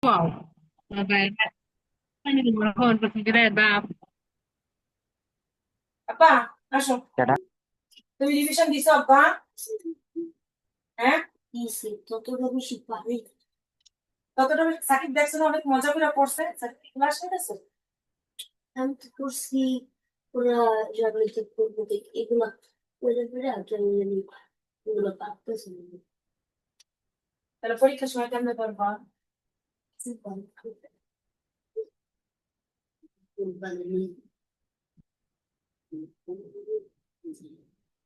Wow. Vabbè, prendi il balcone perché direi da আব্বা আসো। সেটা তুমি রিভিশন দিছো আব্বা? হ্যাঁ, দিছি ততটা বেশি পারি। ততটা সাকিব দেখছো না, অনেক মজা করে পড়ছে। সাকিব ক্লাস নিতেছো? আমি তো করছি ওরা জাগলিতে করবো দেখ এগুলা ওদের পরে আমি এগুলো পারতেছি না। তাহলে পরীক্ষার সময় কেমনে করবা?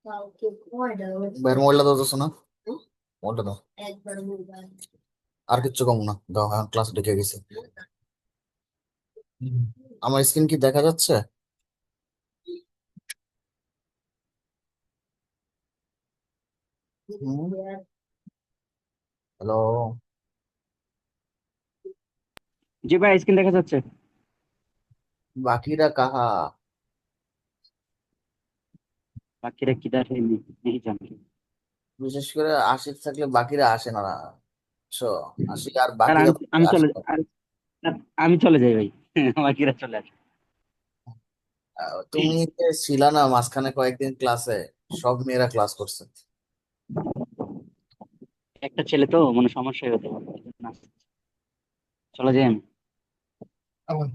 কাউকে ভয় দেওয়া বাইরের মোবাইলটা দাও তো, শোনা মোবাইলটা দাও। একবার মোবাইল আর কিচ্ছু কম না, দাও। হ্যাঁ, ক্লাস ঢুকে গেছে। হুম। আমার স্ক্রিন কি দেখা যাচ্ছে? হ্যালো? জি ভাই স্ক্রিন দেখা যাচ্ছে। বাকিরা কাহা? বাকিরা কিদার নেই জানি। বিশেষ করে আশিক থাকলে বাকিরা আসে না। বুঝছো? আশিক আর আর বাকিরা আমি থাকলে আমি চলে আসে। আর আমি চলে যাই ভাই। বাকিরা চলে আসে। তুমি যে ছিলা না মাঝখানে কয়েকদিন ক্লাসে, সব মেয়েরা ক্লাস করছে। একটা ছেলে তো মানে সমস্যা হতে পারে চলে যাই আমি। আবার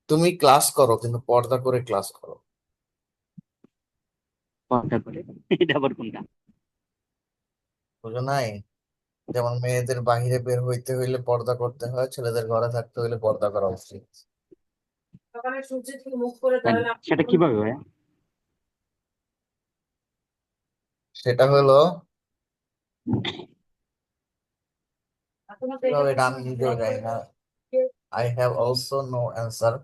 তুমি ক্লাস করো, কিন্তু পর্দা করে ক্লাস করো। পর্দা করে এটা আবার কোনটা? বুঝো নাই? যেমন মেয়েদের বাহিরে বের হইতে হইলে পর্দা করতে হয়, ছেলেদের ঘরে থাকতে হইলে পর্দা করা উচিত। সকালে সূর্য থেকে মুখ করে তাই না? ধরেন সেটা কিভাবে ভাই? সেটা হলো, এখনো তো এটা কিভাবে এটা আমি পছন্দ নিজেও জানি না। I have also no answer.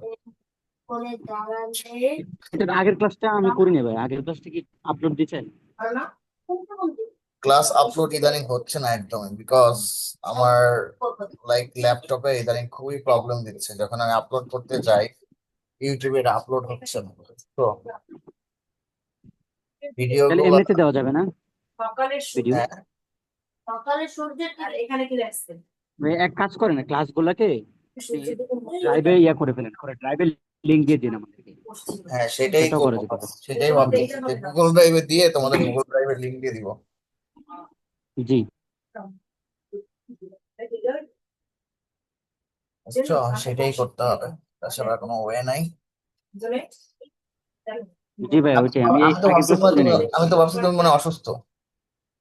করে দাঁড়ালে এটার আগের ক্লাসটা আমি করিনি ভাই, আগের ক্লাসটা কি আপলোড দিছে? হয় না? ক্লাস আপলোড ইদানিং হচ্ছে না একদমই, বিকজ আমার লাইক ল্যাপটপে ইদানিং খুবই প্রবলেম দিচ্ছে। যখন আমি আপলোড করতে যাই, ইউটিউবে এটা আপলোড হচ্ছে না। তো ভিডিও তাহলে গুলো, এমনিতে দেওয়া যাবে না সকালে ভিডিও? সূর্য, হ্যাঁ, সকালে সূর্যের আর এখানে কি লাগছে? ভাই এক কাজ করেন না, ক্লাস গুলাকে সূর্য থেকে মুখ করে ড্রাইভে ইয়া করে ফেলেন, করে ড্রাইভে লিঙ্ক দিয়ে দিন আমাদেরকে। পশ্চিম। হ্যাঁ, সেটাই সেটাও করা করবো। যেতে পারে। সেটাই তোমার তো ভাবতেছি এইটা যে হবে না। গুগল ড্রাইভে দিয়ে তোমাদের গুগল ড্রাইভের লিংক দিয়ে দিব। জি বুঝছো? সেটাই করতে হবে, তাছাড়া কোনো ওয়ে নাই। জি ভাই, ওইটাই আমি আমি তো আগের ভাবছি ক্লাস শুনি নাই ভাই। আমি তো ভাবছি তুমি মানে অসুস্থ।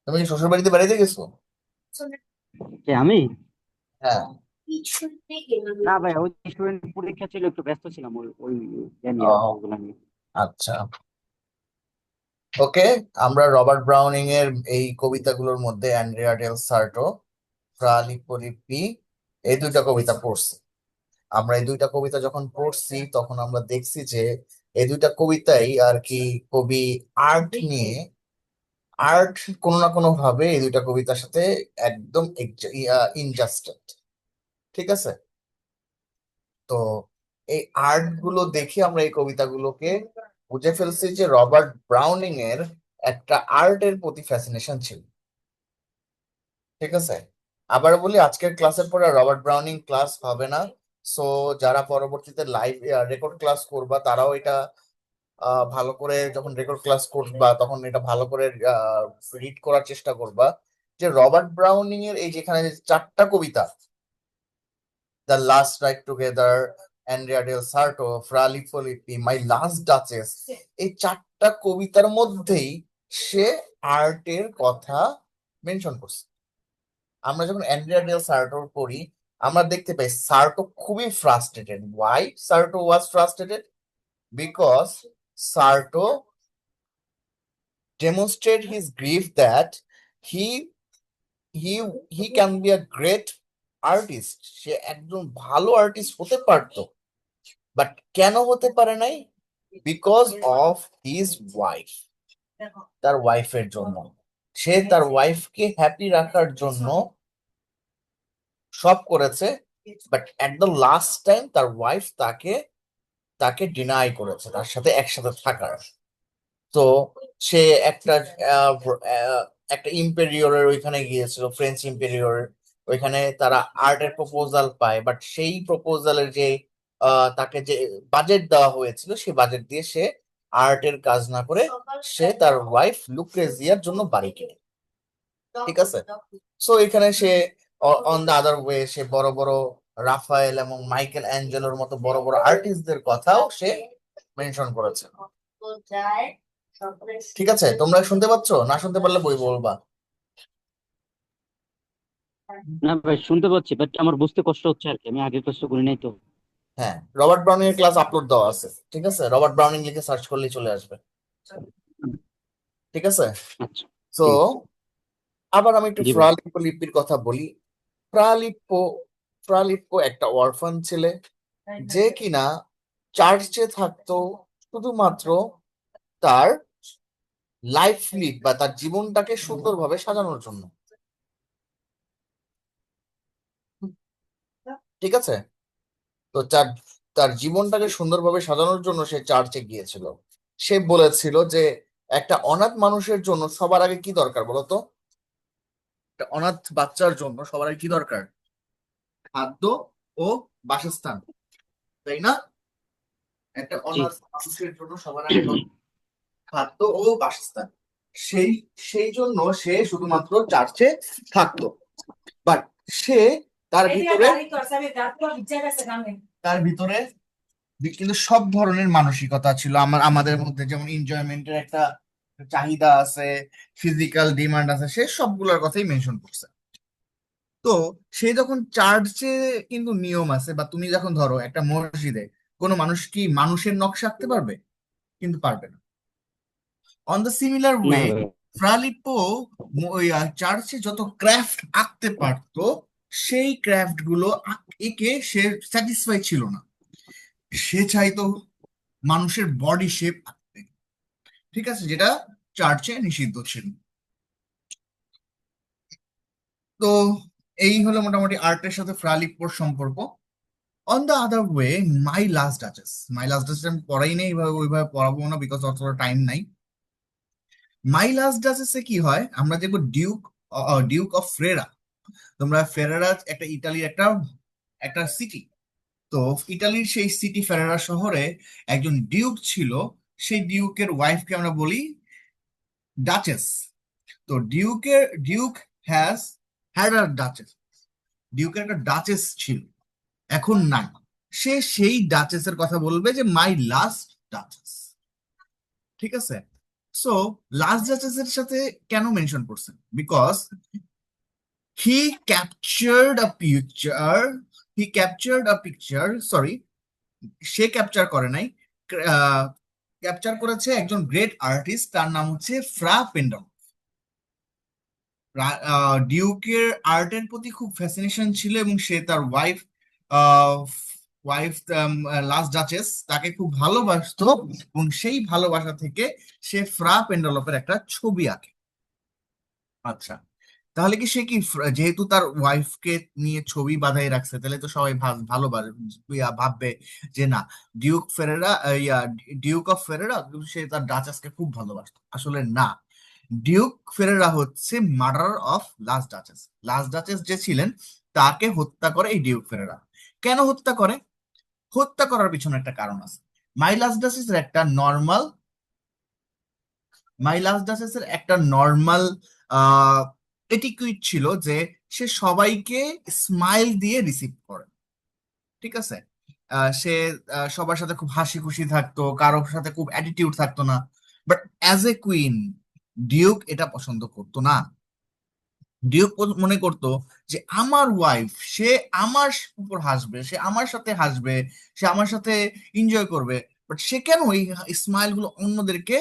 তুমি কি শ্বশুর বাড়িতে বেড়াইতে গেছো? কে আমি? হ্যাঁ। না ভাই, ওই স্টুডেন্ট পরীক্ষা ছিল, একটু ব্যস্ত ছিলাম ওই ওই ইয়া নিয়ে আর কি, ও, ওগুলা নিয়ে। আচ্ছা। ওকে, আমরা রবার্ট ব্রাউনিং এর এই কবিতাগুলোর মধ্যে অ্যান্ড্রিয়া ডেল সার্টো, ফ্রা লিপোলিপি, এই দুইটা কবিতা পড়ছি। আমরা এই দুইটা কবিতা যখন পড়ছি, তখন আমরা দেখছি যে এই দুইটা কবিতাই আর কি কবি আর্ট নিয়ে, আর্ট কোনো না কোনো ভাবে এই দুইটা কবিতার সাথে একদম ইনজাস্টেড। ঠিক আছে? তো এই আর্ট গুলো দেখে আমরা এই কবিতাগুলোকে বুঝে ফেলছি যে রবার্ট ব্রাউনিং এর একটা আর্টের প্রতি ফ্যাসিনেশন ছিল। ঠিক আছে? আবার বলি, আজকের ক্লাসের পরে আর রবার্ট ব্রাউনিং ক্লাস হবে না। সো যারা পরবর্তীতে লাইভ রেকর্ড ক্লাস করবা, তারাও এটা ভালো করে, যখন রেকর্ড ক্লাস করবা তখন এটা ভালো করে রিড করার চেষ্টা করবা, যে রবার্ট ব্রাউনিং এর এই যেখানে যে চারটা কবিতা, the last ride together, Andrea del Sarto, Fra Lippo Lippi, my last duchess, এই চারটা কবিতার মধ্যেই সে আর্টের কথা মেনশন করছে। আমরা যখন অ্যান্ড্রিয়া ডেল সার্টোর পড়ি, আমরা দেখতে পাই সার্টো খুবই frustrated. Why Sarto was frustrated? Because Sarto demonstrate his grief that he he he can be a great artist, সে একজন ভালো আর্টিস্ট হতে পারতো, বাট কেন হতে পারে নাই? Because of his wife. তার ওয়াইফের জন্য। সে তার ওয়াইফকে হ্যাপি রাখার জন্য সব করেছে, but at the last time তার ওয়াইফ তাকে তাকে ডিনাই করেছে তার সাথে একসাথে থাকার। তো সে একটা আহ, আহ, একটা ইম্পেরিয়রের ওইখানে গিয়েছিল, ফ্রেঞ্চ ইম্পেরিয়র। ওইখানে তারা আর্টের প্রপোজাল পায়, বাট সেই প্রপোজালের যে তাকে যে বাজেট দেওয়া হয়েছিল সেই বাজেট দিয়ে সে আর্টের কাজ না করে সে তার ওয়াইফ লুক্রেজিয়ার জন্য বাড়ি কেনে। ঠিক আছে, সো এখানে সে অন দ্য আদার ওয়ে সে বড় বড় রাফায়েল এবং মাইকেল অ্যাঞ্জেলোর মতো বড় বড় আর্টিস্টদের কথাও সে মেনশন করেছে। ঠিক আছে, তোমরা শুনতে পাচ্ছ? না শুনতে পারলে বই বলবা। না ভাই, শুনতে পাচ্ছি, বাট আমার বুঝতে কষ্ট হচ্ছে আর কি, আমি আগে কষ্ট করি নাই তো। হ্যাঁ, রবার্ট ব্রাউনিং এর ক্লাস আপলোড দেওয়া আছে, ঠিক আছে, রবার্ট ব্রাউনিং লিখে সার্চ করলেই চলে আসবে। ঠিক আছে, আচ্ছা, তো ঠিক আছে। আবার আমি একটু জি ফ্রা ভাই। লিপ্পির কথা বলি। ফ্রা লিপ্পো ফ্রা লিপ্পো একটা অরফান ছেলে যে কিনা চার্চে থাকতো শুধুমাত্র তার লাইফ লিড বা তার জীবনটাকে সুন্দরভাবে সাজানোর জন্য। ঠিক আছে, তো তার তার জীবনটাকে সুন্দরভাবে সাজানোর জন্য সে চার্চে গিয়েছিল। সে বলেছিল যে একটা অনাথ মানুষের জন্য সবার আগে কি দরকার বলতো? একটা অনাথ বাচ্চার জন্য সবার আগে কি দরকার? খাদ্য ও বাসস্থান, তাই না? একটা জি। অনাথ মানুষের জন্য সবার আগে দরকার খাদ্য ও বাসস্থান। সেই সেই জন্য সে শুধুমাত্র চার্চে থাকতো, বাট সে তার ভিতরে তার ভিতরে কিন্তু সব ধরনের মানসিকতা ছিল। আমাদের মধ্যে যেমন এনজয়মেন্টের একটা চাহিদা আছে, ফিজিক্যাল ডিমান্ড আছে, সে সবগুলোর কথাই মেনশন করছে। তো সে যখন চার্চে কিন্তু নিয়ম আছে, বা তুমি যখন ধরো একটা মসজিদে কোনো মানুষ কি মানুষের নকশা আঁকতে পারবে? কিন্তু পারবে না। অন দ্য সিমিলার না ওয়ে ভাই। ফ্রালিপো ওই চার্চে যত ক্রাফট আঁকতে পারতো সেই ক্রাফট গুলো একে সে স্যাটিসফাই ছিল না। সে চাইতো মানুষের বডি শেপ আঁকতে, ঠিক আছে, যেটা চার্চে নিষিদ্ধ ছিল। তো এই হলো মোটামুটি আর্টের সাথে ফ্রালিপোর সম্পর্ক। On the other way my last duchess আমি পড়াই নেই, এইভাবে ওইভাবে পড়াবো না, বিকজ অতটা টাইম নাই। মাই লাস্ট ডাচেসে কি হয় আমরা দেখবো ডিউক অফ ফ্রেরা। তোমরা ফেরারা একটা ইতালির একটা একটা সিটি, তো ইতালির সেই সিটি ফেরারা শহরে একজন ডিউক ছিল। সেই ডিউকের ওয়াইফকে আমরা বলি ডাচেস। তো duke has had a duchess, ডিউকের একটা ডাচেস ছিল, এখন নাই। সে সেই ডাচেসের কথা বলবে যে মাই লাস্ট ডাচেস। ঠিক আছে, সো লাস্ট ডাচেসের সাথে কেন মেনশন করছেন? Because he captured a picture he captured a picture sorry, say capture করে নাই, ক্যাপচার করেছে একজন গ্রেট আর্টিস্ট, তার নাম হচ্ছে ফ্রা পেন্ডল। ডিউকের আর্টের প্রতি খুব ফ্যাসিনেশন ছিল এবং সে তার ওয়াইফ লাস্ট ডাচেস তাকে খুব ভালোবাসতো, এবং সেই ভালোবাসা থেকে সে ফ্রা পেন্ডলফের একটা ছবি আঁকে। আচ্ছা, তাহলে কি সে কি যেহেতু তার ওয়াইফকে নিয়ে ছবি বাঁধাই রাখছে, তাহলে তো সবাই ভাববে যে না, duke Ferrara duke of Ferrara সে তার ডাচাসকে খুব ভালোবাসতো। আসলে না, ডিউক ফেরেরা হচ্ছে murder of last duchess. Last duchess যে ছিলেন তাকে হত্যা করে এই ডিউক ফেরেরা। কেন হত্যা করে? হত্যা করার পিছনে একটা কারণ আছে। মাই লাস্ট ডাচেসের একটা নর্মাল মাই লাস্ট ডাচেসের একটা নর্মাল এটিকুইট ছিল যে সে সবাইকে স্মাইল দিয়ে রিসিভ করে। ঠিক আছে, সে সবার সাথে খুব হাসি খুশি থাকতো, কারোর সাথে খুব অ্যাটিটিউড থাকতো না। But as a queen Duke এটা পছন্দ করতো না। ডিউক মনে করতো যে আমার ওয়াইফ, সে আমার উপর হাসবে, সে আমার সাথে হাসবে, সে আমার সাথে এনজয় করবে, বাট সে কেন এই স্মাইল গুলো অন্যদেরকে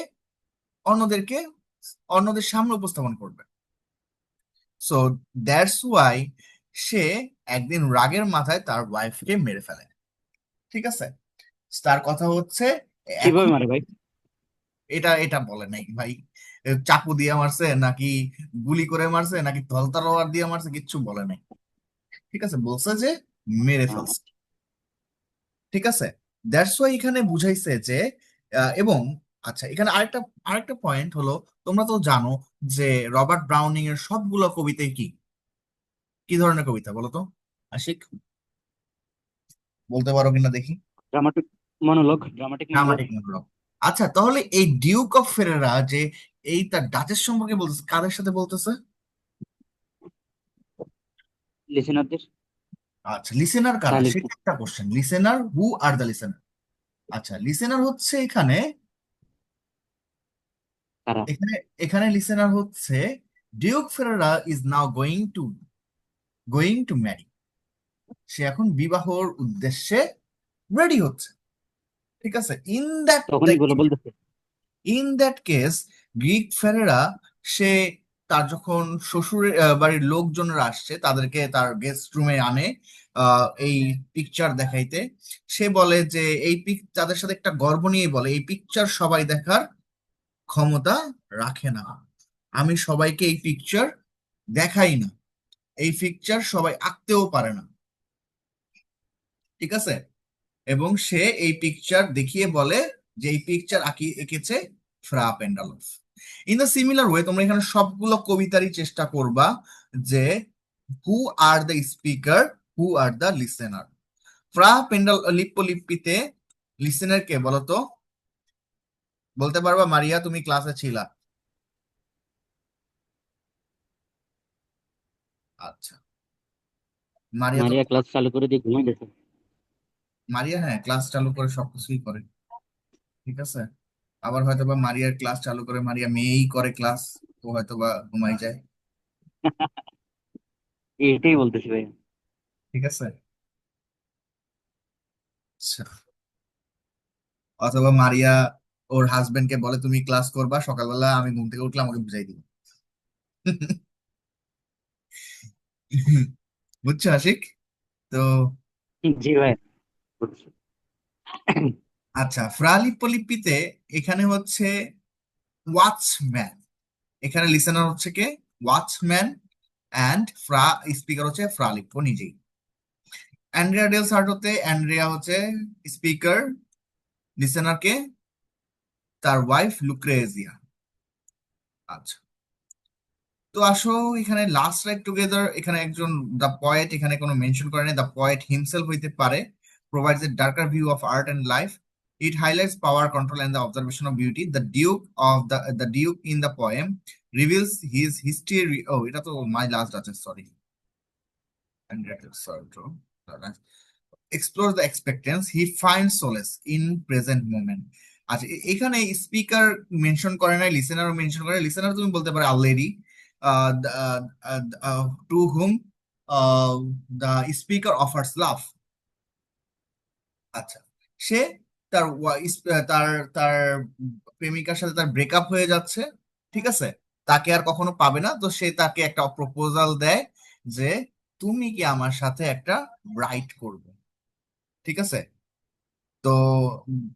অন্যদের সামনে উপস্থাপন করবে? সো দ্যাটস ওয়াই সে একদিন রাগের মাথায় তার ওয়াইফকে মেরে ফেলে। ঠিক আছে, তার কথা হচ্ছে এখন কিভাবে মারে ভাই? এটা এটা বলে নাই ভাই, চাকু দিয়ে মারছে নাকি গুলি করে মারছে নাকি তলতলোয়ার দিয়ে মারছে কিচ্ছু বলে নাই। ঠিক আছে, বলছে যে মেরে ফেলছে। ঠিক আছে, দ্যাটস ওয়াই এখানে বুঝাইছে যে এবং আচ্ছা, এখানে আরেকটা আরেকটা পয়েন্ট হলো, তোমরা তো জানো যে রবার্ট ব্রাউনিং এর সবগুলো কবিতাই কি কি ধরনের কবিতা বলো তো আশিক, বলতে পারো কিনা দেখি। Dramatic dramatic monologue. Dramatic monologue. আচ্ছা, তাহলে এই ডিউক অফ ফেরেরা যে এই তার ডাচেস সম্পর্কে বলতেছে, কাদের সাথে বলতেছে? লিসেনারদের। আচ্ছা, লিসেনার কারা, তাহলে সেটা একটা question. Listener, who are the listener? আচ্ছা, লিসেনার হচ্ছে এখানে তারা এখানে এখানে লিসেনার হচ্ছে duke Ferrara is now going to marry. সে এখন বিবাহর উদ্দেশ্যে রেডি হচ্ছে, ঠিক আছে। তখনই এগুলো বলতেছে। ইন দ্যাট কেস গ্রিক ফেরেরা, সে তার যখন শ্বশুরের বাড়ির লোকজনরা আসছে তাদেরকে তার গেস্ট রুমে আনে এই পিকচার দেখাইতে। সে বলে যে এই তাদের সাথে একটা গর্ব নিয়ে বলে, এই পিকচার সবাই দেখার ক্ষমতা রাখে না, আমি সবাইকে এই পিকচার দেখাই না, এই পিকচার সবাই আঁকতেও পারে না, ঠিক আছে। এবং সে এই পিকচার দেখিয়ে বলে যে এই পিকচার এঁকেছে Fra Pandolf. In the similar way তোমরা এখানে সবগুলো কবিতারই চেষ্টা করবা যে who are the speaker, who are the listener. Fra Pandolf লিপ্পলিপিতে লিসেনার কে বলতো, বলতে পারবা? মারিয়া, তুমি ক্লাসে ছিলা? আচ্ছা, মারিয়া তো, মারিয়া ক্লাস চালু করে দিয়ে ঘুমাই গেছে। মারিয়া হ্যাঁ ক্লাস চালু করে সবকিছুই করে, ঠিক আছে। আবার হয়তোবা মারিয়ার ক্লাস চালু করে মারিয়া মেয়েই করে ক্লাস, ও হয়তোবা ঘুমাই যায়, এটাই বলতেছি ভাই। ঠিক আছে। আচ্ছা, অথবা মারিয়া ওর হাজবেন্ডকে বলে তুমি ক্লাস করবা, সকালবেলা আমি ঘুম থেকে উঠলে আমাকে বুঝাই দিবে। বুঝছো আশিক? তো জি ভাই, বুঝছি। আচ্ছা, ফ্রালিপলিপিতে এখানে হচ্ছে ওয়াচম্যান, এখানে লিসেনার হচ্ছে কে? ওয়াচম্যান। অ্যান্ড ফ্রা স্পিকার হচ্ছে ফ্রালিপ্পো নিজেই। অ্যান্ড্রিয়া ডেল সার্টোতে অ্যান্ড্রিয়া হচ্ছে স্পিকার, লিসেনার কে? তার ওয়াইফ লুক্রেজিয়া। আচ্ছা, তো আসো এখানে লাস্ট রাইট টুগেদার, এখানে একজন দ্য পয়েট এখানে কোনো মেনশন করে নাই, দ্য পয়েট হিমসেলফ হইতে পারে, provides a darker view of art and life. It highlights power, control, and the observation of beauty. The Duke in the poem reveals his history. Oh, এটা তো my last duchess, sorry. Explores the expectance. He finds solace in present moment. আচ্ছা, এখানে speaker mention করে নাই, লিসেনারও mention করে। Listener তুমি বলতে পারো already to whom the speaker offers love. আচ্ছা, সে তার তার তার প্রেমিকার সাথে তার ব্রেকআপ হয়ে যাচ্ছে, ঠিক আছে, তাকে আর কখনো পাবে না, তো সে তাকে একটা প্রপোজাল দেয় যে তুমি কি আমার সাথে একটা রাইড করবে, ঠিক আছে। তো উম,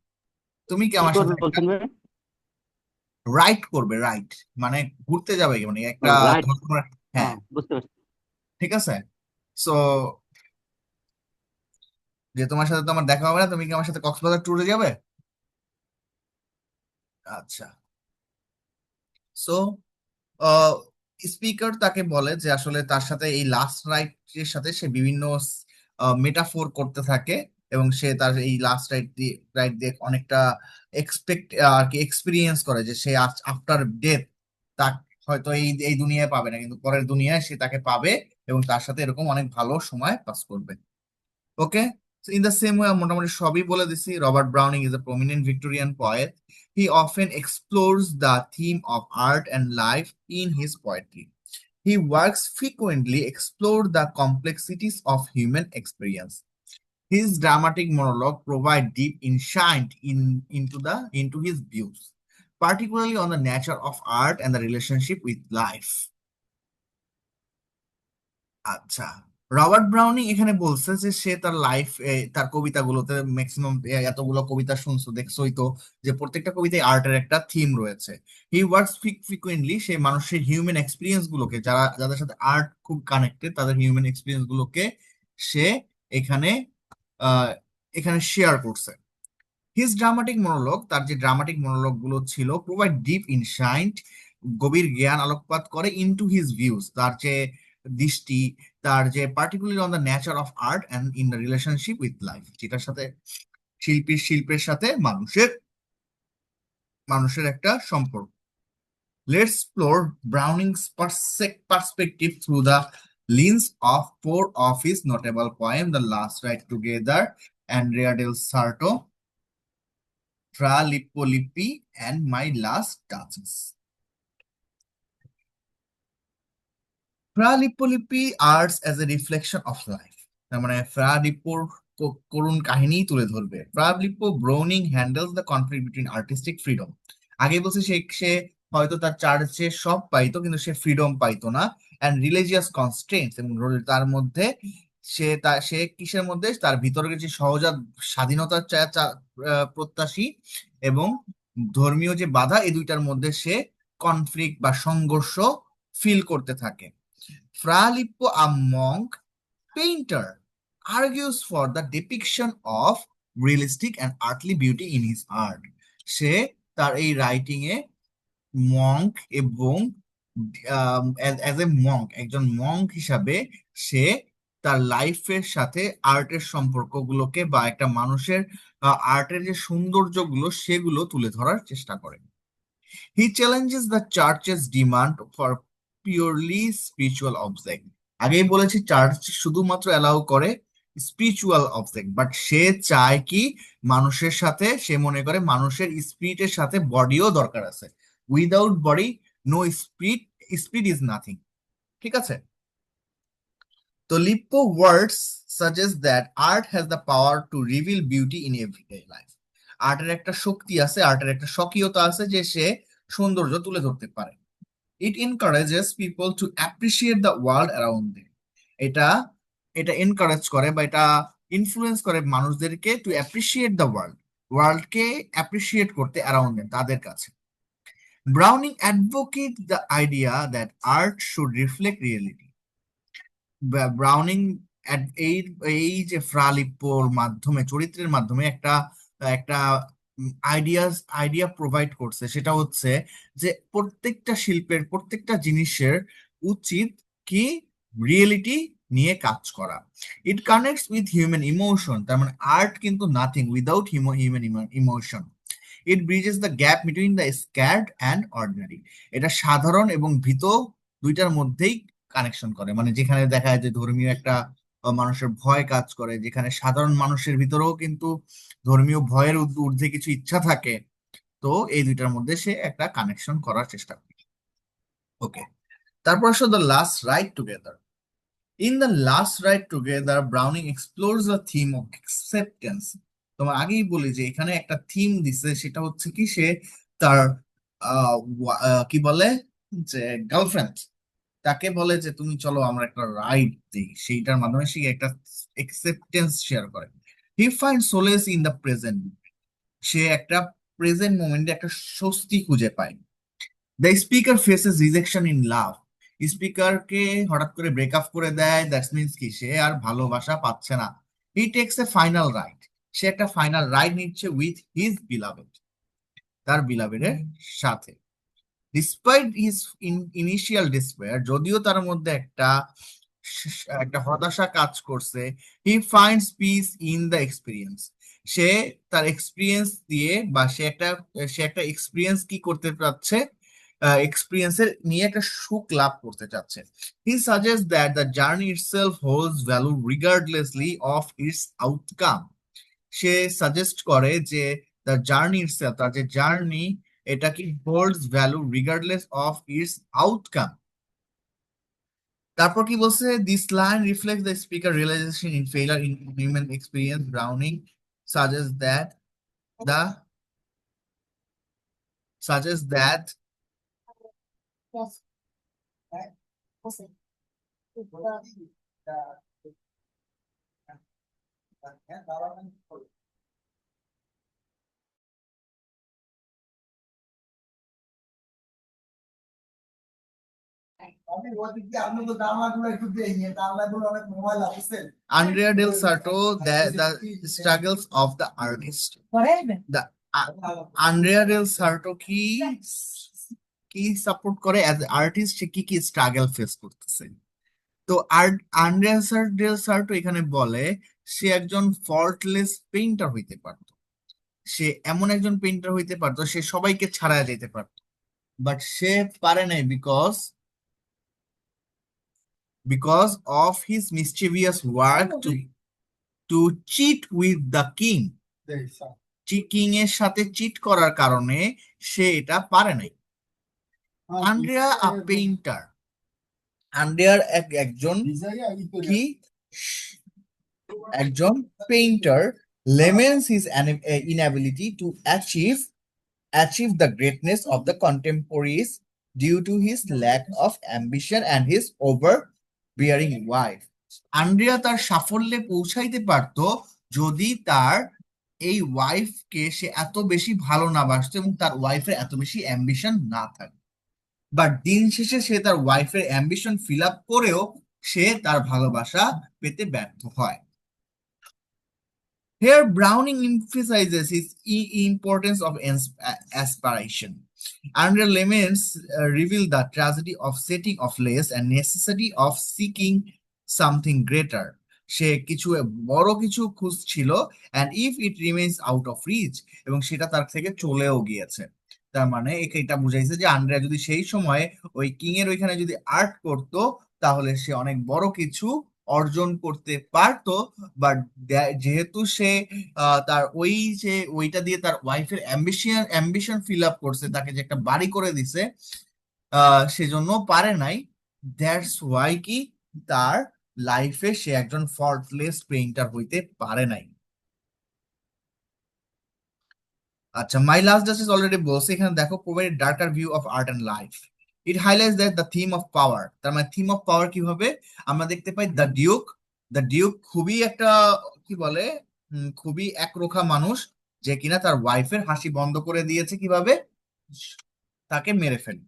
তুমি কি কি আমার সাথে করবে একটা বলছেন ভাই? রাইড করবে, রাইড মানে ঘুরতে যাবে, মানে একটা রাইট। হ্যাঁ, বুঝতে পারছি। ঠিক আছে। সো যে তোমার সাথে তো আমার দেখা হবে না, তুমি কি আমার সাথে কক্সবাজার ট্যুরে যাবে? আচ্ছা, সো স্পিকার তাকে বলে যে আসলে তার সাথে এই লাস্ট রাইটের সাথে সে বিভিন্ন মেটাফোর করতে থাকে, এবং সে তার এই লাস্ট রাইট দিয়ে অনেকটা আর কি এক্সপিরিয়েন্স করে যে সে আফটার ডেথ তা হয়তো এই এই দুনিয়ায় পাবে না, কিন্তু পরের দুনিয়ায় সে তাকে পাবে এবং তার সাথে এরকম অনেক ভালো সময় পাস করবে। ওকে, ইন দ্য সেম ওয়ে মোটামুটি সবই বলে দিছি। Robert Browning is a prominent Victorian poet. He often explores the theme of art and life in his poetry. He works frequently explore the complexities of human experience. His dramatic monologue provide deep insight into his views, particularly on the nature of art and the relationship with life. আচ্ছা, Robert Browning এখানে বলছে যে সে তার তার কবিতাগুলোতে maximum এতগুলো কবিতা শুনছো দেখছোই তো, যে প্রত্যেকটা কবিতায় আর্টের একটা থিম রয়েছে। হি ওয়ার্কস ফ্রিকুয়েন্টলি, সে মানুষের হিউম্যান এক্সপিরিয়েন্স গুলোকে, যাদের সাথে আর্ট খুব কানেক্টেড তাদের হিউম্যান এক্সপিরিয়েন্স গুলোকে সে এখানে আহ এখানে শেয়ার করছে। হিজ ড্রামাটিক মনোলগ, তার যে ড্রামাটিক মনোলগ গুলো ছিল, প্রোভাইড ডিপ ইনসাইট, গভীর জ্ঞান আলোকপাত করে ইনটু হিজ ভিউজ, তার যে দৃষ্টি, তার যে particularly on the nature of art and in the relationship with life, যেটার সাথে শিল্পের সাথে মানুষের একটা সম্পর্ক। Let's explore Browning's perspective through the lens of four of his notable poems: The Last Ride Together, Andrea del Sarto, Fra Lippo Lippi, and My Last Touches. Fra Lippo Lippi arts as a reflection of life. তার মানে ফ্রা লিপ্পোর করুণ কাহিনী তুলে ধরবে। Fra Lippo Browning handles the conflict between artistic freedom. আগে বলছে সে হয়তো তার চার্চে সব পাইতো, কিন্তু সে ফ্রিডম পাইতো না, অ্যান্ড রিলিজিয়াস কনস্ট্রেন্টস, এবং তার মধ্যে সে কিসের মধ্যে তার ভিতরে যে সহজাত স্বাধীনতার প্রত্যাশী এবং ধর্মীয় যে বাধা, এই দুইটার মধ্যে সে কনফ্লিক্ট বা সংঘর্ষ ফিল করতে থাকে। Fra Lippo, a monk painter, argues for the depiction of realistic and earthly beauty in his art. সে তার এই রাইটিং এ মঙ্ক এবং অ্যাজ এ মঙ্ক, একজন মঙ্ক হিসাবে সে তার লাইফের সাথে আর্টের সম্পর্কগুলোকে বা একটা মানুষের আর্টের যে সৌন্দর্যগুলো সেগুলো তুলে ধরার চেষ্টা করে। He challenges the church's demand for purely spiritual object. আগেই বলেছি চার্চ শুধুমাত্র অ্যালাউ করে স্পিরিচুয়াল অবজেক্ট, বাট সে চায় কি মানুষের সাথে, সে মনে করে মানুষের স্পিরিটের সাথে বডিও দরকার আছে। Without body no spirit, spirit is nothing. ঠিক আছে, তো লিপ্পো words suggest that art has the power to reveal beauty in everyday life. আর্টের একটা শক্তি আছে, আর্টের একটা স্বকীয়তা আছে যে সে সৌন্দর্য তুলে ধরতে পারে। It encourages people to appreciate the world around them. এটা এনকারেজ করে বা এটা ইনফ্লুয়েন্স করে মানুষদেরকে টু অ্যাপ্রিসিয়েট দ্য ওয়ার্ল্ডকে অ্যাপ্রিসিয়েট করতে অ্যারাউন্ড দেম, তাদের কাছে। Browning advocate the idea that art should reflect reality. Browning এই যে ফ্রা লিপ্পোর মাধ্যমে, চরিত্রের মাধ্যমে একটা একটা আইডিয়া প্রোভাইড করছে, সেটা হচ্ছে যে প্রত্যেকটা শিল্পের, প্রত্যেকটা জিনিসের উচিত কি রিয়েলিটি নিয়ে কাজ করা। It connects with human emotion, তার মানে আর্ট কিন্তু nothing without human emotion. It bridges the gap between the sacred and ordinary. এটা সাধারণ এবং ভীত দুইটার মধ্যেই কানেকশন করে, মানে যেখানে দেখা যায় যে ধর্মীয় একটা মানুষের ভয় কাজ করে, যেখানে সাধারণ মানুষের ভিতরেও কিন্তু ধর্মীয় ভয়ের ঊর্ধ্বে কিছু ইচ্ছা থাকে, তো এই দুইটার মধ্যে সে একটা কানেকশন করার চেষ্টা করে। ওকে, তারপর আসলে the last ride together. In the last ride together Browning explores the theme of acceptance. তোমার আগেই বলি যে এখানে একটা থিম দিছে, সেটা হচ্ছে কি সে তার কি বলে যে গার্লফ্রেন্ড, তাকে বলে যে তুমি চলো আমরা একটা রাইড দিই, সেইটার মাধ্যমে সে একটা অ্যাকসেপ্টেন্স শেয়ার করে। He find solace in the present, সে একটা প্রেজেন্ট মোমেন্টে একটা স্বস্তি খুঁজে পায়। The speaker faces rejection in love, স্পিকারকে হঠাৎ করে ব্রেকআপ করে দেয়, দ্যাটস মিনস কি সে আর ভালোবাসা পাচ্ছে না। He takes a final ride, সে একটা ফাইনাল রাইড নিচ্ছে উইথ হিজ বিলাভেড, তার বিলাভেডের সাথে। ডিসপাইট হিজ ইনিশিয়াল ডিসপেয়ার, যদিও তার মধ্যে একটা হতাশা কাজ করছে, he finds peace in the experience, সে তার এক্সপিরিয়েন্স দিয়ে বা সে একটা এক্সপিরিয়েন্স কি করতে চাচ্ছে, এক্সপিরিয়েন্সের নিয়ে একটা সুখ লাভ করতে চাচ্ছে। He suggest that the journey itself holds value regardlessly of its outcome. সে সাজেস্ট করে যে দ্য জার্নি ইটসেলফ, তার যে জার্নি, এটা কি holds value regardless of its outcome. তারপর কি বলছে, this line reflects the speaker realization in failure in human experience. Browning suggest that Yes. Andrea del Sarto, the struggles of the artist. The Andrea del Sarto কি support করে as artist, সে কি struggle face করতেছে। তো Andrea del সার্টো এখানে বলে সে একজন ফল্টলেস painter হইতে পারতো, সে এমন একজন পেইন্টার হইতে পারতো, সে সবাইকে ছাড়াই যেতে পারতো, বাট সে পারে নাই because of his mischievous work to cheat with the king. King এর সাথে চিট করার কারণে সে এটা পারে নাই। আন্দ্রেয়া আ পেইন্টার, আন্দ্রেয়ার একজন কি একজন painter, laments his inability to achieve the greatness of the contemporaries due to his lack of ambition and his overbearing wife. Andrea তার সাফল্যে পৌঁছাইতে পারত যদি তার এই ওয়াইফকে সে এত বেশি ভালো না বাসতো এবং তার ওয়াইফের এত বেশি অ্যাম্বিশন না থাকে। বাট দিন শেষে সে তার ওয়াইফের অ্যাম্বিশন ফিল আপ করেও সে তার ভালোবাসা পেতে ব্যর্থ হয়। Here, Browning emphasizes his importance of aspiration. Andrea Lemons reveal the tragedy of setting of less and necessity of seeking something greater. সে বড় কিছু খুঁজছিল and if it remains out of reach, এবং সেটা তার থেকে চলেও গিয়েছে। তার মানে এটা বুঝাইছে যে আন্দ্রেয়া যদি সেই সময় ওই কিং এর ওইখানে যদি আর্ট করতো তাহলে সে অনেক বড় কিছু অর্জন করতে পারতো, বাট যেহেতু সে তার ওইটা দিয়ে তার ওয়াইফের অ্যাম্বিশন ফিল আপ করছে, তাকে যে একটা বাড়ি করে দিছে, সেজন্য পারে নাই। দ্যাটস ওয়াই কি তার লাইফে সে একজন ফল্টলেস পেইন্টার হইতে পারে নাই। আচ্ছা, মাই লাস্ট জাস্টিস অলরেডি বলছে, এখানে দেখো provide darker view of art and life. It highlights that the theme of power. তার মানে থিম অফ পাওয়ার কি হবে, আমরা দেখতে পাই দ্য ডিউক খুবই একটা কি বলে খুবই একরোখা মানুষ, যে কিনা তার ওয়াইফের হাসি বন্ধ করে দিয়েছে কিভাবে, তাকে মেরে ফেলে।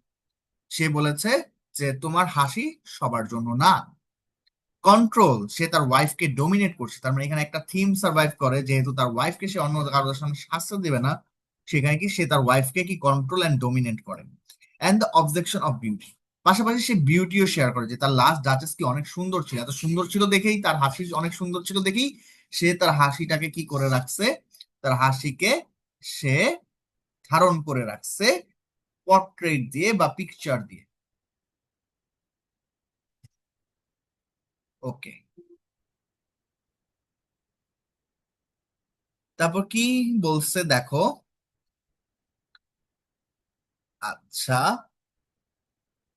সে বলেছে যে তোমার হাসি সবার জন্য না। কন্ট্রোল, সে তার ওয়াইফকে ডোমিনেট করছে। তার মানে এখানে একটা থিম সার্ভাইভ করে, যেহেতু তার ওয়াইফকে সে অন্য কারোর সামনে শাস্তি দেবে না, সেখানে কি সে তার ওয়াইফকে কি কন্ট্রোল এন্ড ডোমিনেট করে। And the objection of beauty, পাশাপাশি সে বিউটিও শেয়ার করে, যে তার লাস্ট জাজেস কি অনেক সুন্দর ছিল, এত সুন্দর ছিল দেখেই, তার হাসি অনেক সুন্দর ছিল দেখেই সে তার হাসিটাকে কি করে রাখছে, তার হাসিকে সে ধারণ করে রাখছে পোর্ট্রেট দিয়ে বা পিকচার দিয়ে। ওকে, তারপর কি বলছে দেখো। আচ্ছা,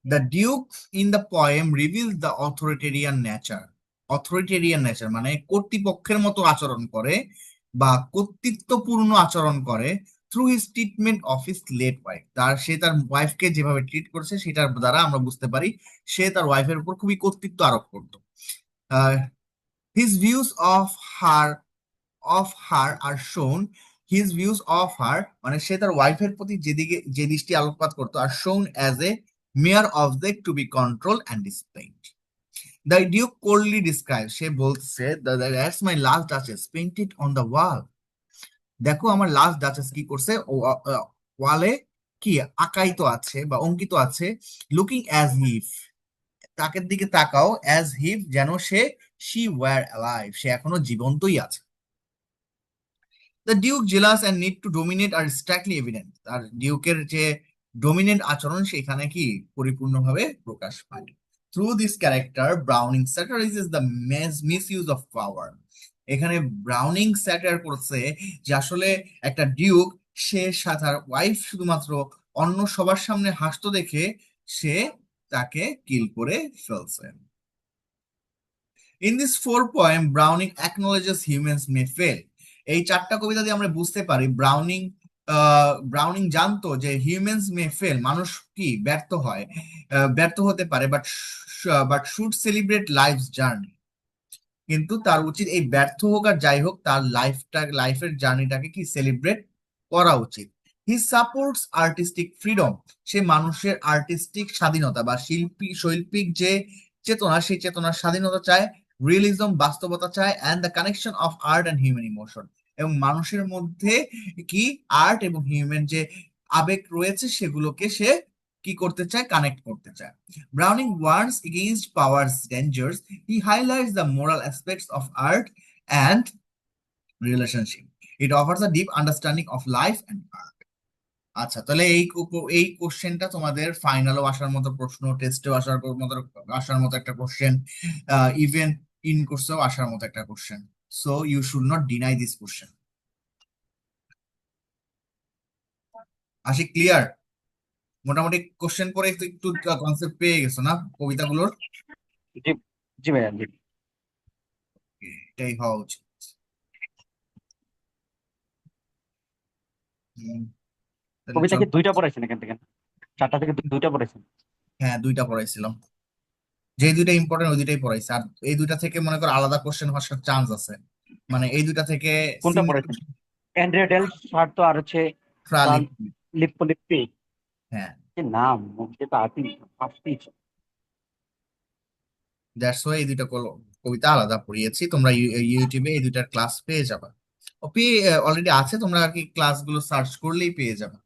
the duke in the poem reveals the authoritarian nature মানে কর্তৃপক্ষের মতো আচরণ করে বা কর্তৃত্বপূর্ণ আচরণ করে through his treatment of his late wife. সে তার ওয়াইফকে যেভাবে ট্রিট করেছে সেটার দ্বারা আমরা বুঝতে পারি সে তার ওয়াইফের উপর খুবই কর্তৃত্ব আরোপ করত। হিজ ভিউজ অফ হার আর শোন, হিজ ভিউজ অফ হার মানে সে তার ওয়াইফের প্রতি যে দৃষ্টি আলোকপাত করতো, আর shown as a mere object to be controlled and displayed. The Duke coldly describes, সে বলছে that's my last duchess painted on the wall. দেখো আমার লাস্ট ডাচেস কি করছে, ওয়ালে কি আঁকাইতো আছে বা অঙ্কিত আছে, লুকিং অ্যাজ হিফ, তাকে দিকে তাকাও, অ্যাজ হিফ যেন she were alive, সে এখনো জীবন্তই আছে। The Duke jealous and need to dominate are starkly evident. আর ডিউকের যে ডোমিনেন্ট আচরণ সেখানে কি পরিপূর্ণভাবে প্রকাশ পায়। Through this character, Browning satirizes the misuse of power. এখানে ব্রাউনিং স্যাটার করছে যে আসলে একটা ডিউক সে তার ওয়াইফ শুধুমাত্র অন্য সবার সামনে হাসতো দেখে সে তাকে কিল করে ফেলছে। In this 4 poem, Browning acknowledges humans may fail. এই 4টা কবিতা দিয়ে আমরা বুঝতে পারি ব্রাউনিং জানতো যে হিউম্যানস মে ফেল, মানুষ কি ব্যর্থ হতে পারে, but should celebrate life's journey, কিন্তু তার উচিত এই ব্যর্থ হোক আর যাই হোক তার লাইফের জার্নিটাকে কি সেলিব্রেট করা উচিত। হি সাপোর্টস আর্টিস্টিক ফ্রিডম, সে মানুষের আর্টিস্টিক স্বাধীনতা বা শৈল্পিক যে চেতনা, সেই চেতনার স্বাধীনতা চায়। রিয়েলিজম, বাস্তবতা চায়। And the connection off art and human emotion, এবং মানুষের মধ্যে কি আর্ট এবং হিউম্যান যে আবেগ রয়েছে সেগুলোকে সে কি করতে চায়, কানেক্ট করতে চায়। Browning warns against powers dangers, he highlights the moral aspects of art and relationship, it offers a deep understanding of life and art. আচ্ছা, তাহলে এই কোশ্চেনটা তোমাদের ফাইনালও আসার মতো প্রশ্ন, টেস্টেও আসার মতো একটা কোশ্চেন, ইভেন ইন কোর্সেও আসার মতো একটা question. So you should not deny this question. Ashiq, clear? মোটামুটি কোশ্চেন করে একটু একটু কনসেপ্ট পেয়ে গেছো না কবিতাগুলোর? জি জি ভাইয়া, জি। এটাই হওয়া উচিত। হুম, তাহলে কবিতা চল। কি 2টা পড়াইছেন এখান থেকে? 4টা থেকে 2টা পড়াইছেন? হ্যাঁ, 2টা পড়াইছিলাম। যে 2টা ইম্পর্টেন্ট ওই 2টাই পড়াইছে, আর এই 2টা থেকে মনে করো আলাদা কোশ্চেন আসার চান্স আছে। মানে এই 2টা থেকে কোনটা সিঙ্গেল পড়াইছেন? অ্যান্ড্রিয়া ডেল সার্ট তো, আর হচ্ছে ফ্রালি। লিপ্পি, হ্যাঁ, কি নাম, মুখে তো আসতেই দ্যাটস ওয়াই এই 2টা কবিতা আলাদা পড়িয়েছি। তোমরা ইউটিউবে এই 2টার ক্লাস পেয়ে যাবে। অলরেডি আছে, তোমরা আর কি ক্লাসগুলো সার্চ করলেই পেয়ে যাবে।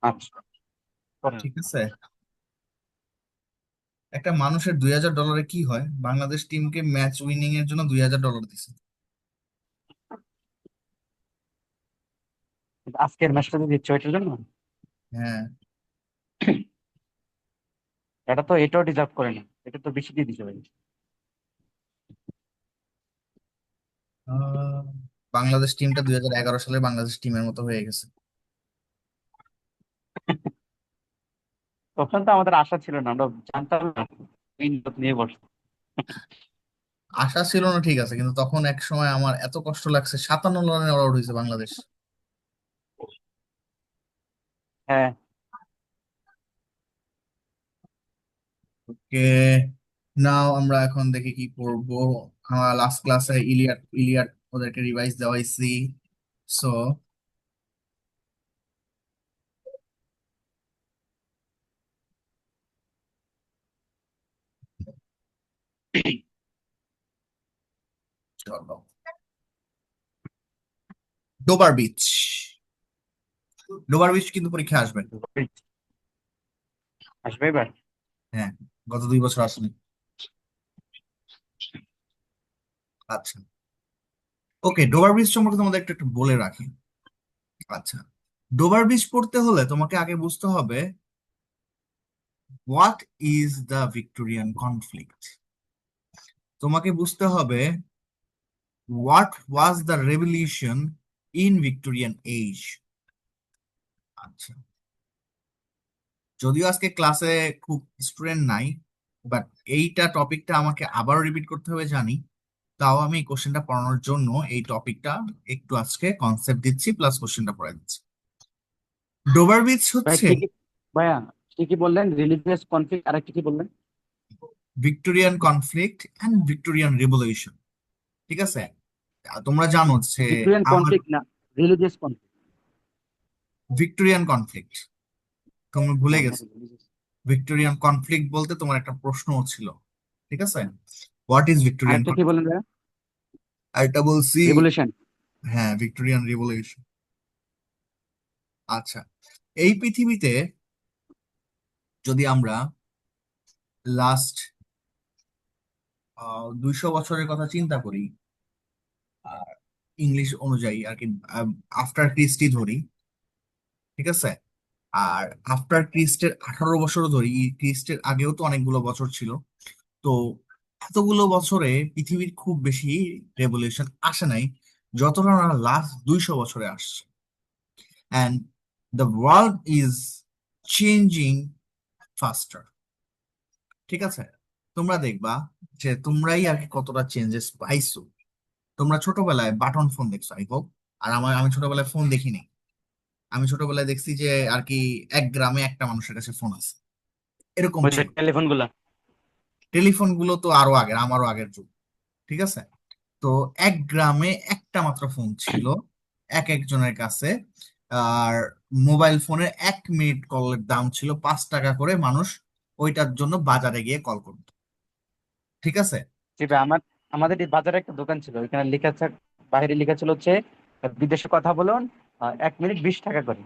আচ্ছা, পড়েন। ঠিক আছে। একটা মানুষের $2000 কি হয়? বাংলাদেশ টিমকে ম্যাচ উইনিং এর জন্য $2000 দিছে। আজকের ম্যাচটা যদি দিচ্ছ এটার জন্য, হ্যাঁ, এটা তো এটাও ডিজার্ভ করে না, এটা তো বেশি দিয়ে দিছে ভাই। আহ, বাংলাদেশ টিমটা 2011 সালে বাংলাদেশ টিমের মতো হয়ে গেছে। তখন তো আমাদের আশা ছিল না, আমরা জানতাম না নিয়ে বসতো। আশা ছিল না, ঠিক আছে, কিন্তু তখন এক সময় আমার এত কষ্ট লাগছে, 57 রানে অল আউট হয়েছে বাংলাদেশ। হ্যাঁ, ওকে, নাও আমরা এখন দেখি কি করবো। আমার লাস্ট ক্লাসে ইলিয়াড ইলিয়াড ওদেরকে রিভাইজ দেওয়াইছি। সো চলো, ডোবার বিচ। ডোবার বিচ কিন্তু পরীক্ষা আসবে। আসবে এবার। হ্যাঁ, গত 2 বছর আসেনি। আচ্ছা, ওকে, ডোবার ব্রিজ সম্পর্কে তোমাদের একটু একটু বলে রাখি। আচ্ছা, ডোবার ব্রিজ পড়তে হলে তোমাকে আগে বুঝতে হবে what is the Victorian conflict. তোমাকে বুঝতে হবে what was the revolution in Victorian age. আচ্ছা, যদিও আজকে ক্লাসে খুব স্টুডেন্ট নাই, বাট এইটা টপিকটা আমাকে আবারও রিপিট করতে হবে জানি, তাও আমি এই কোশ্চেনটা পড়ানোর জন্য এই টপিকটা একটু আজকে কনসেপ্ট দিচ্ছি, প্লাস কোশ্চেনটা পড়াই দিচ্ছি। ডোবার ব্রিজ ভাই হচ্ছে কি কি, ভাইয়া কি বললেন? রিলিজিয়াস কনফ্লিক্ট, আর একটা কি বললেন? Victorian conflict and Victorian revolution. ঠিক আছে, তোমরা জানো যে ভিক্টোরিয়ান আমার কনফ্লিক্ট না, রিলিজিয়াস কনফ্লিক্ট। ভিক্টোরিয়ান কনফ্লিক্ট তুমি ভুলে হ্যাঁ হ্যাঁ, গেছো। religious। ভিক্টোরিয়ান কনফ্লিক্ট বলতে তোমার একটা প্রশ্নও ছিল। ঠিক আছে, হোয়াট ইজ ভিক্টোরিয়ান আরেকটা কি কনফ্লিক্ট, বললেন ভাইয়া? আর এটা বলছি। রেভলিউশন। হ্যাঁ, ভিক্টোরিয়ান রিভলিউশন। আচ্ছা, এই পৃথিবীতে যদি আমরা লাস্ট 200 বছরের কথা চিন্তা করি, আর ইংলিশ অনুযায়ী আর কি, আফটার ক্রিস্টি ধরি, ঠিক আছে, আর আফটার ক্রিস্টের 18 বছরও ধরি, ক্রিস্টের আগেও তো অনেকগুলো বছর ছিল। তো এতগুলো বছরে পৃথিবীর খুব বেশি রেভলিউশন আসে নাই যতটা না লাস্ট 200 বছরে আসছে। And the world is changing ফাস্টার। ঠিক আছে, তোমরা দেখবা যে তোমরাই আর কি কতটা চেঞ্জেস পাইছো। তোমরা ছোটবেলায় বাটন ফোন দেখছো, আই হোপ। আর আমি ছোটবেলায় ফোন দেখিনি। আমি ছোটবেলায় দেখছি যে আর কি এক গ্রামে একটা মানুষের কাছে ফোন আছে, এরকম ওই যে ছিল। টেলিফোন গুলা। টেলিফোন গুলো তো আরো আগের, আমারও আগের যুগ। ঠিক আছে, তো এক গ্রামে একটা মাত্র ফোন ছিল এক একজনের কাছে। আর মোবাইল ফোনের 1 মিনিট কলের দাম ছিল 5 টাকা করে, মানুষ ওইটার জন্য বাজারে গিয়ে কল করতো। ঠিক আছে, জি ভাই, আমাদের এই বাজারে একটা দোকান ছিল, ওইখানে লেখা বাইরে লেখা ছিল হচ্ছে বিদেশে কথা বলুন, 1 মিনিট 20 টাকা করে।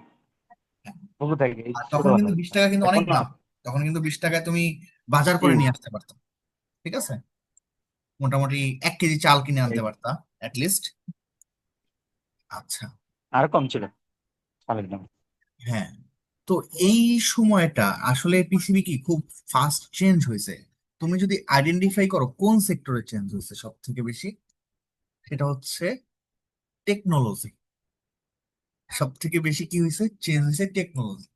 বহু থাকে এই আর তখন কিন্তু ছোটবেলায়। 20 টাকা কিন্তু এখন অনেক না। দাম। তখন কিন্তু 20 টাকায় তুমি বাজার জি করে নিয়ে আসতে পারতো, ঠিক আছে, মোটামুটি 1 কেজি চাল কিনে আনতে এই, পারতা লিস্ট। আচ্ছা, আর কম ছিল চালের দাম। হ্যাঁ। তো এই সময়টা আসলে পৃথিবী কি খুব ফাস্ট চেঞ্জ হয়েছে। তুমি যদি আইডেন্টিফাই করো কোন সেক্টরে চেঞ্জ হয়েছে সব থেকে বেশি, সেটা হচ্ছে টেকনোলজি। সব থেকে বেশি কি হয়েছে, চেঞ্জ হয়েছে টেকনোলজি।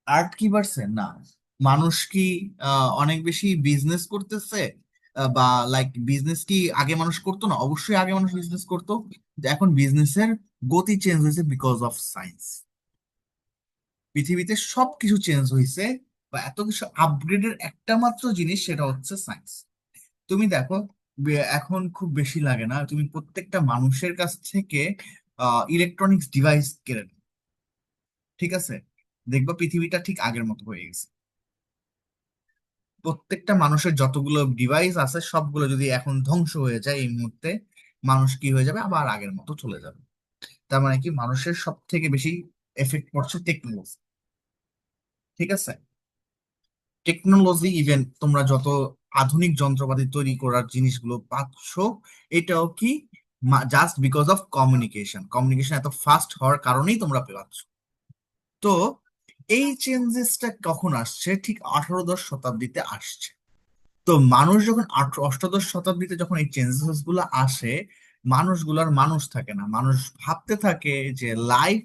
আর্ট কি বাড়ছে না, মানুষ কি অনেক বেশি বিজনেস করতেছে, বা লাইক বিজনেস কি আগে মানুষ করতো না, অবশ্যই আগে মানুষ বিজনেস করতো, কিন্তু এখন বিজনেসের গতি চেঞ্জ হয়েছে বিকজ অফ সায়েন্স। পৃথিবীতে সবকিছু চেঞ্জ হয়েছে, বা এত কিছু আপগ্রেডের একটা মাত্র জিনিস, সেটা হচ্ছে সায়েন্স। তুমি দেখো, এখন খুব বেশি লাগে না, তুমি প্রত্যেকটা মানুষের কাছ থেকে ইলেকট্রনিক্স ডিভাইস কেড়ে নাও, ঠিক আছে, দেখবা পৃথিবীটা ঠিক আগের মতো হয়ে গেছে। প্রত্যেকটা মানুষের যতগুলো ডিভাইস আছে সবগুলো যদি এখন ধ্বংস হয়ে যায় এই মুহূর্তে, মানুষ কি হয়ে যাবে, আবার আগের মতো চলে যাবে। তার মানে কি, মানুষের সব থেকে বেশি এফেক্ট পড়ছে টেকনোলজি, ঠিক আছে। টেকনোলজি, ইভেন তোমরা যত আধুনিক যন্ত্রপাতি তৈরি করার জিনিসগুলো পাচ্ছ, এটাও কি just because of communication. Communication এত ফাস্ট হওয়ার কারণেই তোমরা পাচ্ছ। তো এই চেঞ্জেসটা কখন আসছে, ঠিক 18দশ শতাব্দীতে আসছে। তো মানুষ যখন অষ্টাদশ শতাব্দীতে যখন এই চেঞ্জেস গুলো আসে, মানুষগুলোর মানুষ থাকে না, মানুষ ভাবতে থাকে যে life,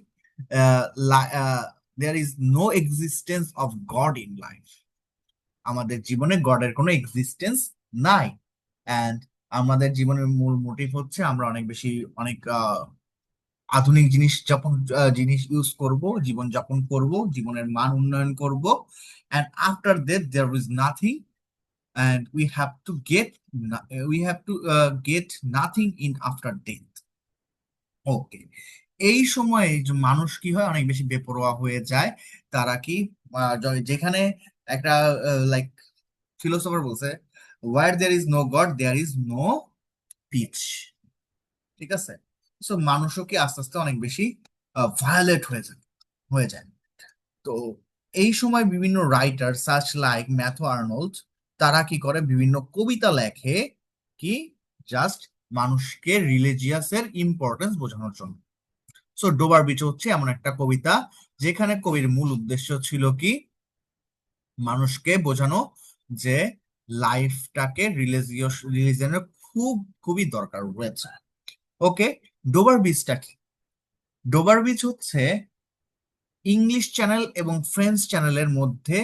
there is no existence of God in life. আমাদের জীবনে গডের কোনো এক্সিস্টেন্স নাই। অ্যান্ড আমাদের জীবনের মূল মোটিভ হচ্ছে আমরা অনেক বেশি, অনেক আধুনিক জিনিস ইউজ করব, জীবন যাপন করব, জীবনের মান উন্নয়ন করব, and after that there is nothing, and we have to get nothing in after death. Okay, এই সময়ে যে মানুষ কি হয়, অনেক বেশি বেপরোয়া হয়ে যায়। তারা কি, যেখানে একটা লাইক ফিলোসফার বলছে, where there is no God there is no peace, ঠিক আছে। সো মানুষও কি আস্তে আস্তে অনেক বেশি ভায়োলেট হয়ে যায়। তো এই সময় বিভিন্ন writer such like Matthew Arnold, তারা কি করে, বিভিন্ন কবিতা লেখে, কি, জাস্ট মানুষকে রিলিজিয়াসের ইম্পর্টেন্স বোঝানোর জন্য। সো ডোবার বিচ হচ্ছে এমন একটা কবিতা যেখানে কবির মূল উদ্দেশ্য ছিল কি, মানুষকে বোঝানো যে লাইফটাকে রিলিজিয়নের খুবই দরকার রয়েছে। ওকে, ডোবার বিচটা কি? ডোবার বিচ হচ্ছে ইংলিশ চ্যানেল এবং ফ্রেঞ্চ চ্যানেলের মধ্যে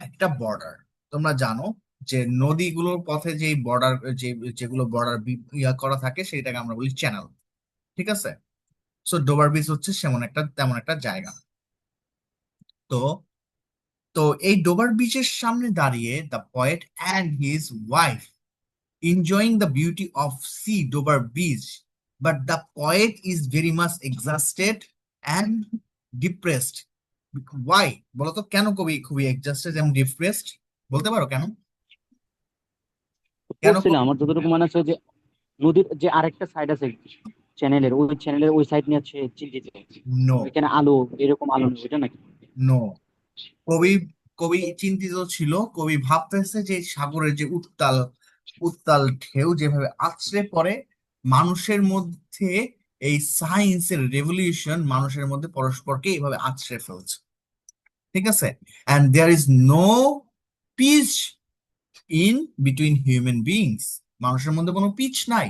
একটা বর্ডার। তোমরা জানো যে নদীগুলোর পথে যে বর্ডার, যেগুলো বর্ডার করা থাকে, সেটাকে আমরা বলি চ্যানেল, ঠিক আছে। সো ডোবার বিচ হচ্ছে তেমন একটা জায়গা। তো তো এই ডোবার বিচের সামনে দাঁড়িয়ে the poet and his wife enjoying the beauty of sea Dover beach, but the poet is very much exhausted and depressed. Why? বলতো কেন কবি খুবই exhausted and depressed? বলতে পারো কেন, কেন পড়ছিলাম কবি? আমার যতটুকু মনে আছে যে নদীর যে আরেকটা সাইড আছে চ্যানেলের ওই সাইড নিয়ে হচ্ছে চিন্তিত। নো, ওইখানে আলো, এরকম আলো নেই, ওইটা নাকি? নো। কবি কবি চিন্তিত ছিল। কবি ভাবতেছে যে সাগরের যে উত্তাল উত্তাল ঢেউ যেভাবে আছড়ে পড়ে মানুষের মধ্যে, এই সায়েন্সের রেভলিউশন মানুষের মধ্যে পরস্পরকে এইভাবে আছড়ে ফেলছে, ঠিক আছে। And there is no peace in between human beings. মানুষের মধ্যে কোনো পিচ নাই।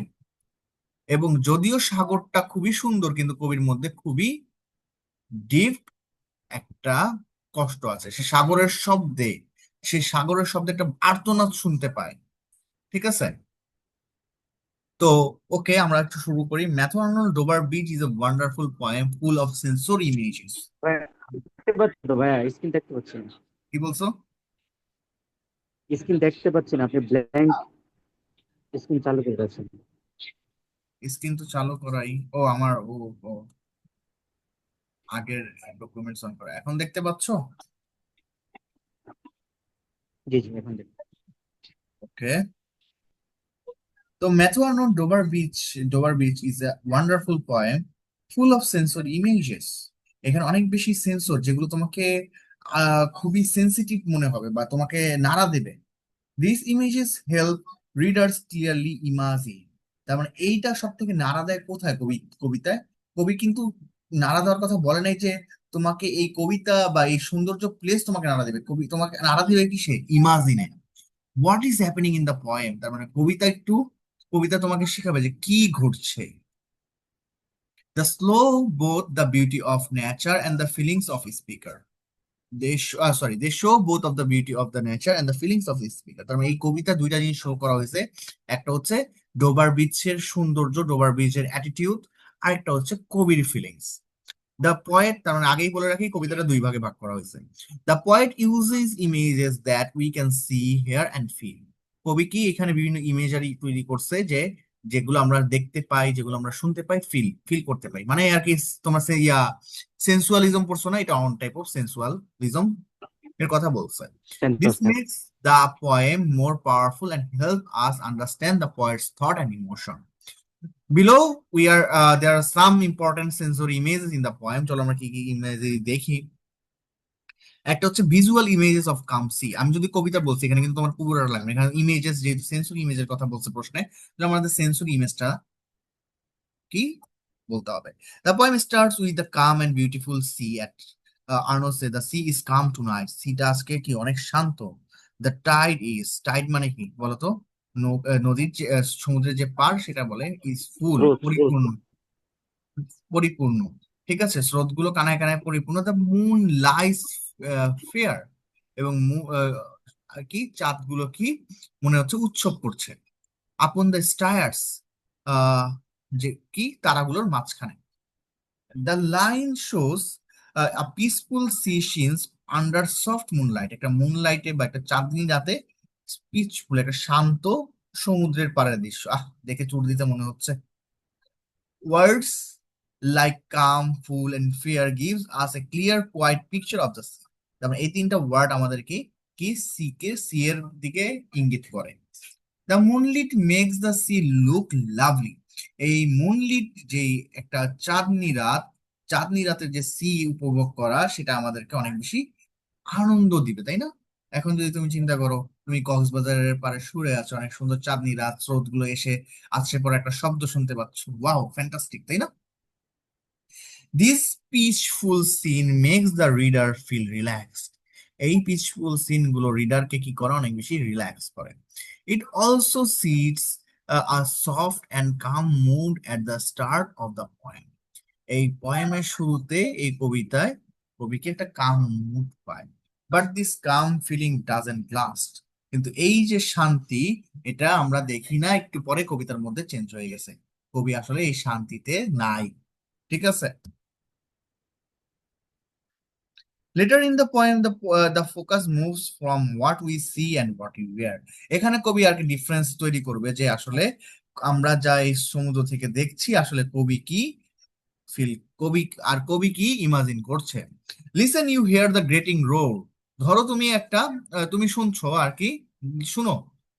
এবং যদিও সাগরটা খুবই সুন্দর, কিন্তু কবির মধ্যে খুবই ডিপ একটা কষ্ট আছে। সে সাগরের শব্দে একটা আর্তনাদ শুনতে পায়, ঠিক আছে। তো ওকে, আমরা একটু শুরু করি। ম্যাথু আর্নল্ড ডোবার beach is a wonderful poem full of sensory images. ভাইয়া, দেখতে পাচ্ছি তো ভাইয়া, স্ক্রিন দেখতে পাচ্ছি না। কি বলছো? স্ক্রিন দেখতে পাচ্ছি না, আপনি ব্ল্যাঙ্ক স্ক্রিন চালু করে আছেন। স্ক্রিন তো চালু করাই। ও আমার, ও ও আগের ডকুমেন্টস অন করা। এখন দেখতে পাচ্ছো? জি জি, এখন দেখুন। ওকে। তো ম্যাথু আর্নল্ড ডোবার beach is a wonderful poem full of sensory images. এখানে অনেক বেশি সেন্সর যেগুলো তোমাকে খুবই সেন্সিটিভ মনে হবে বা তোমাকে নাড়া দেবে। This images help readers clearly imagine. তার মানে এইটা সব থেকে নাড়া দেয় কোথায় কবিতায়? কবি কিন্তু নাড়া দেওয়ার কথা বলে নাই যে তোমাকে এই কবিতা বা এই সৌন্দর্য প্লেস তোমাকে নাড়া দেবে, কবি তোমাকে নাড়া দেবে কি সে ইমাজিনে what is happening in the poem. তার মানে কবিতা তোমাকে শেখাবে যে কি ঘটছে। They show both the beauty of nature and the feelings of speaker. they show both of the beauty of the nature and the feelings of the speaker। তার মানে এই কবিতা দুইটা জিনিস শো করা হয়েছে। একটা হচ্ছে ডোবার বিচের সৌন্দর্য, ডোবার বিচের অ্যাটিটিউড, আর একটা হচ্ছে কবির ফিলিংস। দ্য পয়েট, তার মানে আগেই বলে রাখি কবিতাটা দুই ভাগে ভাগ করা হয়েছে। The poet uses images that we can see here and feel. কবি কি এখানে বিভিন্ন ইমেজারি তৈরি করছে যে যেগুলো আমরা দেখতে পাই, যেগুলো আমরা শুনতে পাই, ফিল করতে পাই। মানে আর কি তোমার সেন্সুয়ালিজম পড়ছো না, এটা অন টাইপ অফ সেন্সুয়ালিজম এর কথা বলছে। This sense. makes the poem more powerful and help us understand the poet's thought and emotion. Below, there are some important sensory images in the poem. চলো আমরা কি কি ইমেজ দেখি। একটা হচ্ছে ভিজুয়াল ইমেজেস অফ কামসি। আমি যদি কবিতা বলছি এখানে কিন্তু তোমার পুরো লাগবে, এখানে ইমেজেস যেহেতু সেন্সরি ইমেজের কথা বলছে প্রশ্নে, তাহলে আমাদের সেন্সরি ইমেজটা কি বলতে হবে। The poem starts with the calm and beautiful sea at Arnaud said the sea is calm tonight। সিটা আজকে কি অনেক শান্ত। The tide মানে কি বলতো? নদীর যে সমুদ্রের যে পার সেটা বলে ইজ ফুল, স্রোত। পরিপূর্ণ। ঠিক আছে, স্রোতগুলো কানায় কানায় পরিপূর্ণ। দ্য মুন লাইস ফেয়ার, এবং কি চাঁদগুলো কি মনে হচ্ছে উৎসব করছে। আপন দ্য স্টায়ার্স, যে কি তারাগুলোর মাঝখানে। The line shows a peaceful sea scenes under soft moonlight. একটা মুনলাইটে বা একটা চাঁদনি রাতে পিসফুল একটা শান্ত সমুদ্রের পাড়ের দৃশ্য। দেখে চোখ দিতে মনে হচ্ছে। Words like calm, full, and fear gives us a clear, quiet picture of the sea। তার মানে এই তিনটা ওয়ার্ড আমাদেরকে কি সি এর দিকে ইঙ্গিত করে। The moonlit makes the sea look lovely. এই মুনলিট যে একটা চাঁদনি রাতের যে সি উপভোগ করা সেটা আমাদেরকে অনেক বেশি আনন্দ দিবে, তাই না? এখন যদি তুমি চিন্তা করো তুমি কক্সবাজারের পাড়ে শুয়ে আছো, অনেক সুন্দর চাঁদনি রাত, স্রোত গুলো এসে আসছে পরে একটা শব্দ শুনতে পাচ্ছ, ওয়াও ফ্যান্টাস্টিক, তাই না? This peaceful scene makes the reader feel relaxed. এই পিসফুল সিন গুলো রিডারকে কি করে অনেক বেশি রিল্যাক্স করে। It also sets a soft and calm mood at the start of the poem. এই পয়েমের শুরুতে এই কবিতায় কবিকে একটা কাম মুড পায়। But this calm feeling doesn't last. কিন্তু এই যে শান্তি, এটা আমরা দেখি না, একটু পরে কবিতার মধ্যে চেঞ্জ হয়ে গেছে। কবি আসলে এই শান্তিতে নাই। ঠিক আছে। Later in the poem, the focus moves from what we see and what we wear। এখানে কবি আর কি ডিফারেন্স তৈরি করবে যে আসলে আমরা যা এই সমুদ্র থেকে দেখছি আসলে কবি কি ফিল, কবি কি ইমাজিন করছে। Listen you hear the grating roar. ধরো তুমি শুনছো আর কি, শুনো।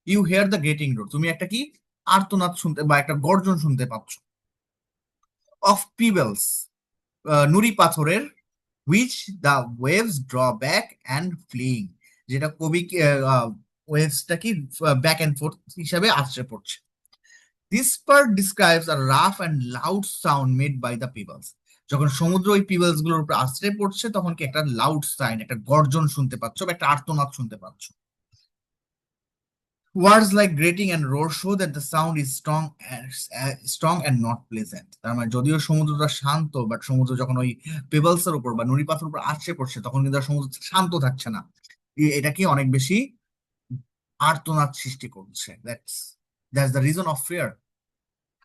You hear the grating roar, তুমি একটা কি আর্তনাদ শুনতে বা একটা গর্জন শুনতে পাচ্ছ। অফ পিবেলস, নুড়ি পাথরের, which the waves draw back and fleeing। যেটা কবি ওয়েভসটা কি ব্যাক এন্ড ফোর্থ হিসাবে আছড়ে পড়ছে। This part describes a rough and loud sound made by the pebbles। যখন সমুদ্র ওই পিবলস গুলোর উপর আছড়ে পড়ছে তখন কি একটা লাউড সাইন, একটা গর্জন শুনতে পাচ্ছ বা একটা আর্তনাদ শুনতে পাচ্ছ। Words like grating and roar show that the sound is strong and not pleasant। তার মানে যদিও সমুদ্রটা শান্ত, বাট সমুদ্র যখন ওই পেবলস এর উপর বা নুড়ি পাথরের উপর আছড়ে পড়ছে তখন কিন্তু আর সমুদ্র শান্ত থাকছে না, এটা কি অনেক বেশি আর্তনাদ সৃষ্টি করছে। That's the reason of fear.